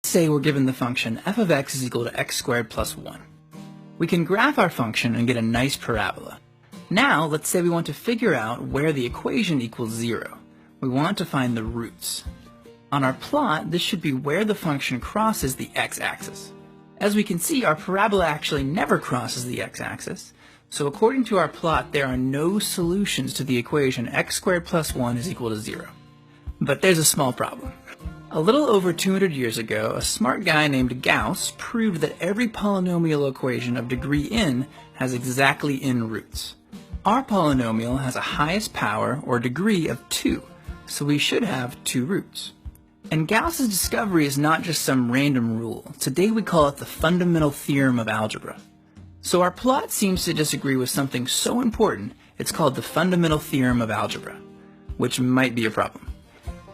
Say we're given the function f of x is equal to x squared plus 1. We can graph our function and get a nice parabola. Now, let's say we want to figure out where the equation equals 0. We want to find the roots. On our plot, this should be where the function crosses the x-axis. As we can see, our parabola actually never crosses the x-axis, so according to our plot, there are no solutions to the equation x squared plus 1 is equal to 0. But there's a small problem. A little over 200 years ago, a smart guy named Gauss proved that every polynomial equation of degree n has exactly n roots. Our polynomial has a highest power, or degree, of 2, so we should have 2 roots. And Gauss's discovery is not just some random rule. Today we call it the fundamental theorem of algebra. So our plot seems to disagree with something so important, it's called the fundamental theorem of algebra, which might be a problem.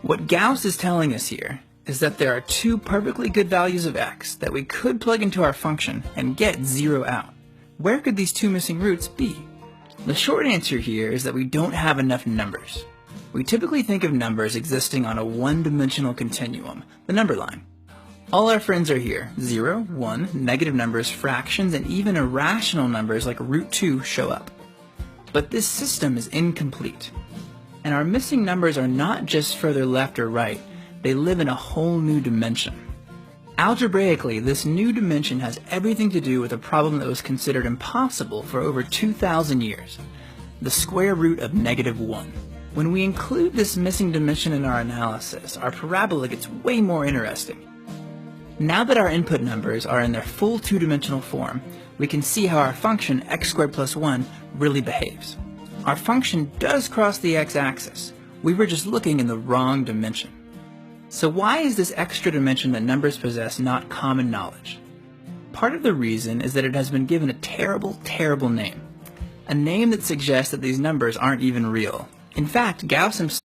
What Gauss is telling us here is that there are 2 perfectly good values of x that we could plug into our function and get 0 out. Where could these 2 missing roots be? The short answer here is that we don't have enough numbers. We typically think of numbers existing on a one-dimensional continuum, the number line. All our friends are here. 0, 1, negative numbers, fractions, and even irrational numbers like root 2 show up. But this system is incomplete. And our missing numbers are not just further left or right, they live in a whole new dimension. Algebraically, this new dimension has everything to do with a problem that was considered impossible for over 2,000 years, the square root of -1. When we include this missing dimension in our analysis, our parabola gets way more interesting. Now that our input numbers are in their full 2-dimensional form, we can see how our function x squared plus 1 really behaves. Our function does cross the x-axis. We were just looking in the wrong dimension. So why is this extra dimension that numbers possess not common knowledge? Part of the reason is that it has been given a terrible, terrible name. A name that suggests that these numbers aren't even real. In fact, Gauss himself